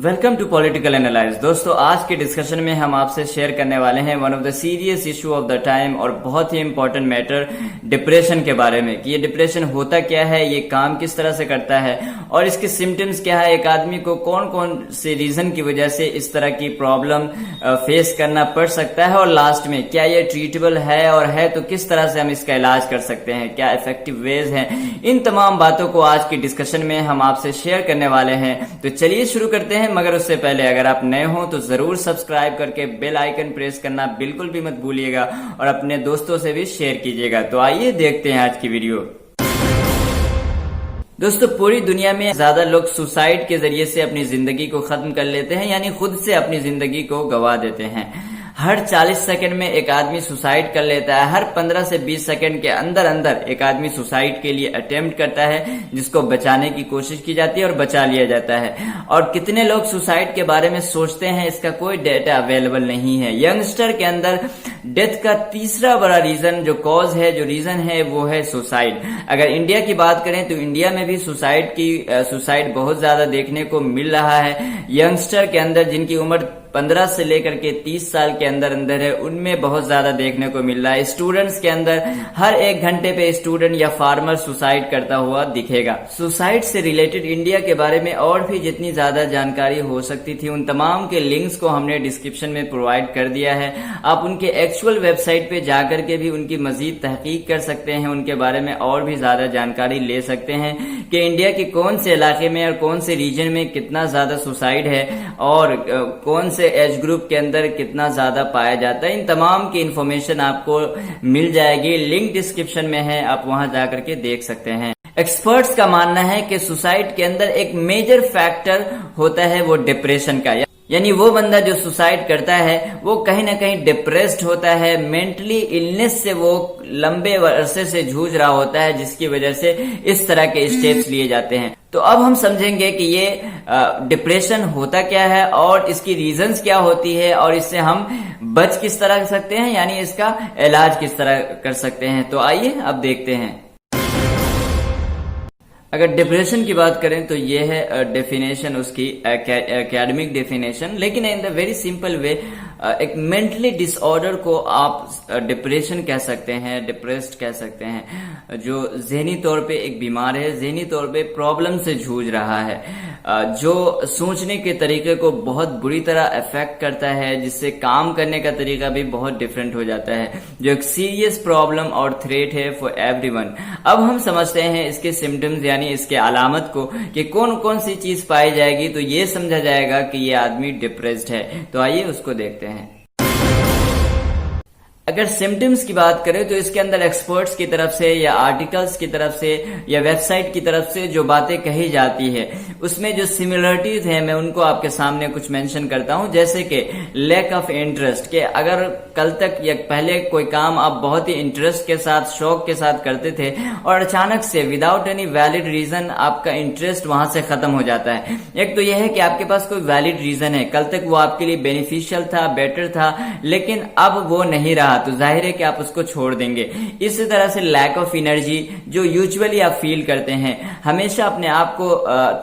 Welcome to political analyse. दोस्तों, आज के डिस्कशन में हम आपसे शेयर करने वाले हैं one of the serious issue of the time और बहुत ही इंपॉर्टेंट मैटर डिप्रेशन के बारे में कि ये डिप्रेशन होता क्या है, ये काम किस तरह से करता है और इसके सिम्टम्स क्या है, एक आदमी को कौन कौन से रीजन की वजह से इस तरह की प्रॉब्लम फेस करना पड़ सकता है और लास्ट में क्या ये ट्रीटेबल है और है तो किस तरह से हम इसका इलाज कर सकते हैं, क्या इफेक्टिव वेज हैं। इन तमाम बातों को आज की डिस्कशन में हम आपसे शेयर करने वाले हैं। तो चलिए शुरू करते हैं, मगर उससे पहले अगर आप नए हो तो जरूर सब्सक्राइब करके बेल आइकन प्रेस करना बिल्कुल भी मत भूलिएगा और अपने दोस्तों से भी शेयर कीजिएगा। तो आइए देखते हैं आज की वीडियो। दोस्तों, पूरी दुनिया में ज्यादा लोग सुसाइड के जरिए से अपनी जिंदगी को खत्म कर लेते हैं, यानी खुद से अपनी जिंदगी को गवा देते हैं। हर 40 सेकंड में एक आदमी सुसाइड कर लेता है। हर 15 से 20 सेकंड के अंदर अंदर एक आदमी सुसाइड के लिए अटेम्प्ट करता है, जिसको बचाने की कोशिश की जाती है और बचा लिया जाता है। और कितने लोग सुसाइड के बारे में सोचते हैं, इसका कोई डेटा अवेलेबल नहीं है। यंगस्टर के अंदर डेथ का तीसरा बड़ा रीजन जो कॉज है, जो रीजन है, वो है सुसाइड। अगर इंडिया की बात करें तो इंडिया में भी सुसाइड बहुत ज्यादा देखने को मिल रहा है। यंगस्टर के अंदर जिनकी उम्र 15 से लेकर के 30 साल के अंदर अंदर है, उनमें बहुत ज्यादा देखने को मिल रहा है। स्टूडेंट्स के अंदर हर 1 घंटे पे स्टूडेंट या फार्मर सुसाइड करता हुआ दिखेगा। सुसाइड से रिलेटेड इंडिया के बारे में और भी जितनी ज्यादा जानकारी हो सकती थी, उन तमाम के लिंक्स को हमने डिस्क्रिप्शन में प्रोवाइड कर दिया है। आप उनके एक्चुअल वेबसाइट पे जाकर के भी उनकी मजीद तहकीक कर सकते हैं, उनके बारे में और भी ज्यादा जानकारी ले सकते हैं कि इंडिया के कौन से इलाके में और कौन से रीजन में कितना ज्यादा सुसाइड है और कौन से एज ग्रुप के अंदर कितना ज्यादा पाया जाता है। इन तमाम की इंफॉर्मेशन आपको मिल जाएगी, लिंक डिस्क्रिप्शन में है, आप वहां जाकर के देख सकते हैं। एक्सपर्ट्स का मानना है कि सुसाइड के अंदर एक मेजर फैक्टर होता है वो डिप्रेशन का, यानी वो बंदा जो सुसाइड करता है वो कहीं ना कहीं डिप्रेस्ड होता है, मेंटली इलनेस से वो लंबे अरसे से जूझ रहा होता है, जिसकी वजह से इस तरह के स्टेप्स लिए जाते हैं। तो अब हम समझेंगे कि ये डिप्रेशन होता क्या है और इसकी रीजंस क्या होती है और इससे हम बच किस तरह सकते हैं, यानी इसका इलाज किस तरह कर सकते हैं। तो आइए अब देखते हैं। अगर डिप्रेशन की बात करें तो ये है डेफिनेशन उसकी, एकेडमिक डेफिनेशन, लेकिन in the very simple way एक मेंटली डिसऑर्डर को आप डिप्रेशन कह सकते हैं, डिप्रेस्ड कह सकते हैं, जो ज़हनी तौर पे एक बीमार है, ज़हनी तौर पे प्रॉब्लम से जूझ रहा है, जो सोचने के तरीके को बहुत बुरी तरह अफेक्ट करता है, जिससे काम करने का तरीका भी बहुत डिफरेंट हो जाता है, जो एक सीरियस प्रॉब्लम और थ्रेट है फॉर एवरीवन। अब हम समझते हैं इसके सिम्टम्स यानी इसके अलामत को कि कौन कौन सी चीज पाई जाएगी तो ये समझा जाएगा कि ये आदमी डिप्रेस्ड है। तो आइए उसको देखते हैं। अगर सिम्टम्स की बात करें तो इसके अंदर एक्सपर्ट्स की तरफ से या आर्टिकल्स की तरफ से या वेबसाइट की तरफ से जो बातें कही जाती है, उसमें जो सिमिलरिटीज हैं मैं उनको आपके सामने कुछ मेंशन करता हूं, जैसे कि लैक ऑफ इंटरेस्ट, के अगर कल तक या पहले कोई काम आप बहुत ही इंटरेस्ट के साथ, शौक के साथ करते थे और अचानक से विदाउट एनी वैलिड रीजन आपका इंटरेस्ट वहां से खत्म हो जाता है। एक तो यह है कि आपके पास कोई वैलिड रीजन है, कल तक वो आपके लिए बेनिफिशियल था, बेटर था, लेकिन अब वो नहीं रहा, तो जाहिर है कि आप उसको छोड़ देंगे। इसी तरह से लैक ऑफ एनर्जी, जो यूजुअली आप फील करते हैं, हमेशा अपने आप को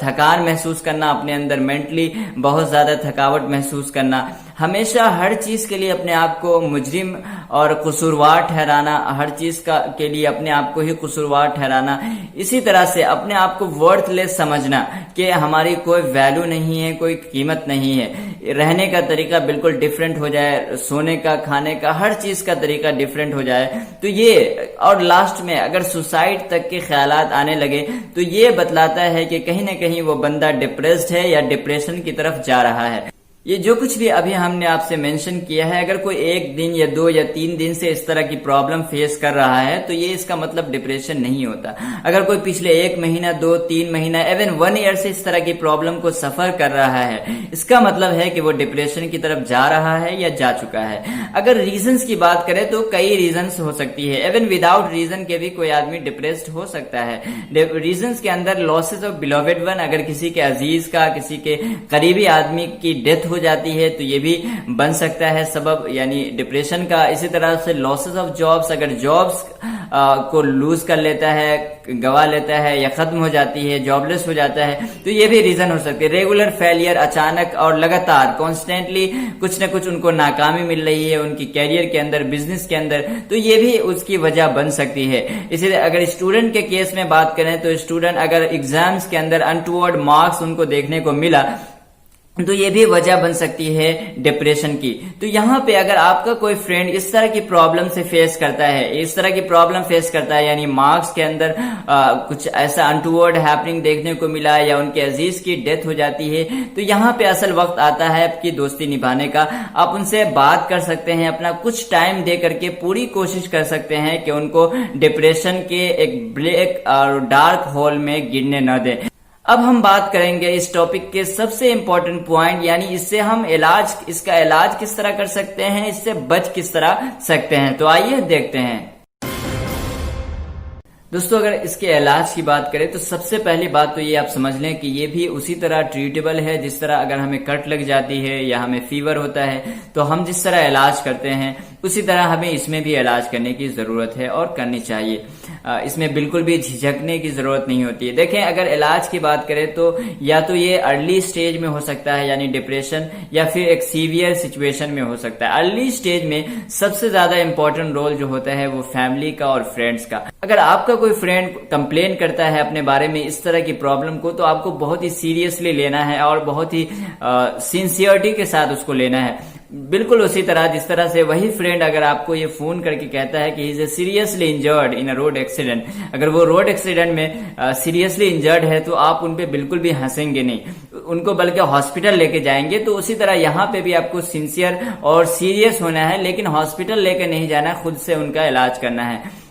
थकान महसूस करना, अपने अंदर मेंटली बहुत ज्यादा थकावट महसूस करना, हमेशा हर चीज के लिए अपने आप को मुजरिम और कसूरवार ठहराना, हर चीज के लिए अपने आप को ही कसूरवार ठहराना, इसी तरह से अपने आप को वर्थलेस समझना कि हमारी कोई वैल्यू नहीं है, कोई कीमत नहीं है, रहने का तरीका बिल्कुल डिफरेंट हो जाए, सोने का, खाने का, हर चीज का तरीका डिफरेंट हो जाए, तो ये और लास्ट में अगर सुसाइड तक के ख्यालात आने लगे तो ये बतलाता है कि कहीं ना कहीं वो बंदा डिप्रेस्ड है या डिप्रेशन की तरफ जा रहा है। ये जो कुछ भी अभी हमने आपसे मेंशन किया है, अगर कोई 1 दिन या 2 या 3 दिन से इस तरह की प्रॉब्लम फेस कर रहा है तो ये इसका मतलब डिप्रेशन नहीं होता। अगर कोई पिछले 1 महीना, 2-3 महीना, इवन 1 ईयर से इस तरह की प्रॉब्लम को सफर कर रहा है, इसका मतलब है कि वो डिप्रेशन की तरफ जा रहा है या जा चुका है। अगर रीजंस की बात करें तो कई रीजंस हो सकती है, इवन विदाउट रीजन के भी कोई आदमी डिप्रेस्ड हो सकता है। रीजंस के अंदर लॉसेस ऑफ बिलोवेड वन, अगर किसी के अजीज का, किसी के करीबी आदमी की डेथ हो जाती है तो ये भी बन सकता है सबब, यानी डिप्रेशन का। इसी तरह से लॉसेस ऑफ जॉब्स, अगर जॉब्स को लूज कर लेता है, गवा लेता है या खत्म हो जाती है, जॉबलेस हो जाता है, तो ये भी रीजन हो सकती है। रेगुलर फेलियर, अचानक और लगातार कॉन्स्टेंटली कुछ न कुछ उनको नाकामी मिल रही है उनकी कैरियर के अंदर, बिजनेस के अंदर, तो ये भी उसकी वजह बन सकती है। इसीलिए अगर स्टूडेंट के केस में बात करें तो स्टूडेंट अगर एग्जाम्स के अंदर अनटूवर्ड मार्क्स उनको देखने को मिला तो ये भी वजह बन सकती है डिप्रेशन की। तो यहाँ पे अगर आपका कोई फ्रेंड इस तरह की प्रॉब्लम से फेस करता है, इस तरह की प्रॉब्लम फेस करता है, यानी मार्क्स के अंदर कुछ ऐसा अनटूवर्ड हैपनिंग देखने को मिला या उनके अजीज की डेथ हो जाती है, तो यहाँ पे असल वक्त आता है आपकी दोस्ती निभाने का। आप उनसे बात कर सकते हैं, अपना कुछ टाइम दे करके पूरी कोशिश कर सकते हैं कि उनको डिप्रेशन के एक ब्लैक और डार्क होल में गिरने न दें। अब हम बात करेंगे इस टॉपिक के सबसे इंपॉर्टेंट पॉइंट, यानी इससे हम इसका इलाज किस तरह कर सकते हैं, इससे बच किस तरह सकते हैं। तो आइए देखते हैं। दोस्तों अगर इसके इलाज की बात करें तो सबसे पहली बात तो ये आप समझ लें कि ये भी उसी तरह ट्रीटेबल है जिस तरह अगर हमें कट लग जाती है या हमें फीवर होता है तो हम जिस तरह इलाज करते हैं उसी तरह हमें इसमें भी इलाज करने की जरूरत है और करनी चाहिए। इसमें बिल्कुल भी झिझकने की जरूरत नहीं होती है। देखें अगर इलाज की बात करें तो या तो ये अर्ली स्टेज में हो सकता है यानी डिप्रेशन, या फिर एक सीवियर सिचुएशन में हो सकता है। अर्ली स्टेज में सबसे ज्यादा इंपॉर्टेंट रोल जो होता है वो फैमिली का और फ्रेंड्स का। अगर आपका कोई फ्रेंड कंप्लेन करता है अपने बारे में इस तरह की प्रॉब्लम को, तो आपको बहुत ही सीरियसली लेना है और बहुत ही सिंसियरिटी के साथ उसको लेना है। बिल्कुल उसी तरह जिस तरह से वही फ्रेंड अगर आपको ये फोन करके कहता है कि he is seriously injured in a road accident, अगर वो रोड एक्सीडेंट में सीरियसली इंजर्ड है तो आप उनपे बिल्कुल भी हंसेंगे नहीं, उनको बल्कि हॉस्पिटल लेके जाएंगे। तो उसी तरह यहाँ पे भी आपको सिंसियर और सीरियस होना है, लेकिन हॉस्पिटल लेके नहीं जाना, खुद से उनका इलाज करना है।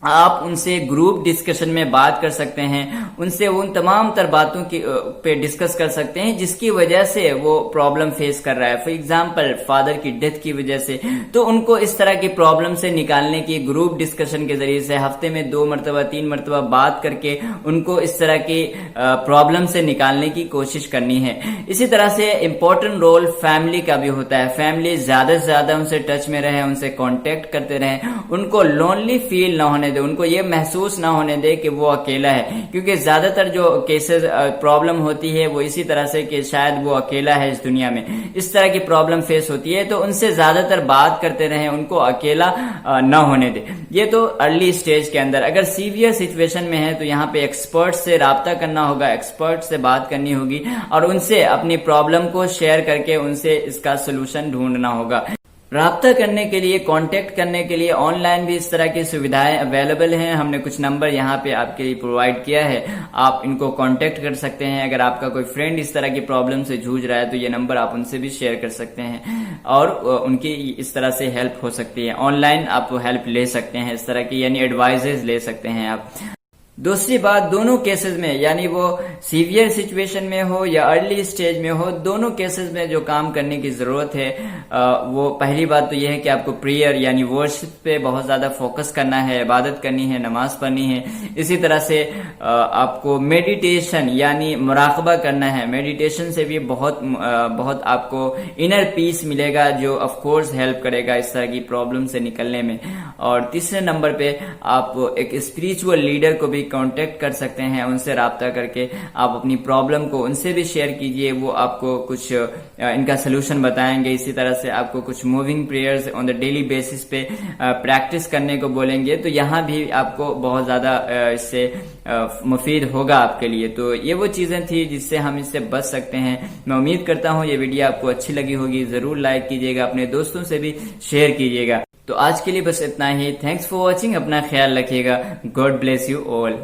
आप उनसे ग्रुप डिस्कशन में बात कर सकते हैं, उनसे उन तमाम तर बातों की पे डिस्कस कर सकते हैं जिसकी वजह से वो प्रॉब्लम फेस कर रहा है। फॉर एग्जांपल फादर की डेथ की वजह से, तो उनको इस तरह की प्रॉब्लम से निकालने की ग्रुप डिस्कशन के जरिए से हफ्ते में 2 मरतबा 3 मरतबा बात करके उनको इस तरह की प्रॉब्लम से निकालने की कोशिश करनी है। इसी तरह से इम्पोर्टेंट रोल फैमिली का भी होता है। फैमिली ज्यादा से ज्यादा उनसे टच में रहे, उनसे कॉन्टेक्ट करते रहे, उनको लोनली फील न होने दे, उनको ये महसूस ना होने दे कि वो अकेला है, क्योंकि ज्यादातर जो केसेस प्रॉब्लम होती है वो इसी तरह से कि शायद वो अकेला है इस दुनिया में, इस तरह की प्रॉब्लम फेस होती है। तो उनसे ज्यादातर बात करते रहें, उनको अकेला ना होने दे। ये तो अर्ली स्टेज के अंदर। अगर सीवियर सिचुएशन में है तो यहाँ पे एक्सपर्ट से राब्ता करना होगा, एक्सपर्ट से बात करनी होगी और उनसे अपनी प्रॉब्लम को शेयर करके उनसे इसका सोल्यूशन ढूंढना होगा। राब्ता करने के लिए, कांटेक्ट करने के लिए ऑनलाइन भी इस तरह की सुविधाएं अवेलेबल हैं। हमने कुछ नंबर यहाँ पे आपके लिए प्रोवाइड किया है, आप इनको कांटेक्ट कर सकते हैं। अगर आपका कोई फ्रेंड इस तरह की प्रॉब्लम से जूझ रहा है तो ये नंबर आप उनसे भी शेयर कर सकते हैं और उनकी इस तरह से हेल्प हो सकती है। ऑनलाइन आप हेल्प ले सकते हैं इस तरह की, यानी एडवाइजेज ले सकते हैं आप। दूसरी बात, दोनों केसेस में, यानी वो सीवियर सिचुएशन में हो या अर्ली स्टेज में हो, दोनों केसेस में जो काम करने की जरूरत है वो पहली बात तो यह है कि आपको प्रेयर यानी वर्शिप पे बहुत ज्यादा फोकस करना है, इबादत करनी है, नमाज पढ़नी है। इसी तरह से आपको मेडिटेशन यानी मुराकबा करना है। मेडिटेशन से भी बहुत आपको इनर पीस मिलेगा जो ऑफ कोर्स हेल्प करेगा इस तरह की प्रॉब्लम से निकलने में। और तीसरे नंबर पे आप एक स्पिरिचुअल लीडर को भी कांटेक्ट कर सकते हैं, उनसे राब्ता करके आप अपनी प्रॉब्लम को उनसे भी शेयर कीजिए, वो आपको कुछ इनका सोल्यूशन बताएंगे। इसी तरह से आपको कुछ moving prayers on the daily basis पे प्रैक्टिस करने को बोलेंगे, तो यहाँ भी आपको बहुत ज्यादा इससे मुफीद होगा आपके लिए। तो ये वो चीजें थी जिससे हम इससे बच सकते हैं। मैं उम्मीद करता हूँ ये वीडियो आपको अच्छी लगी होगी। जरूर लाइक कीजिएगा, अपने दोस्तों से भी शेयर कीजिएगा। तो आज के लिए बस इतना ही। Thanks for watching. अपना ख्याल रखिएगा। God bless you all.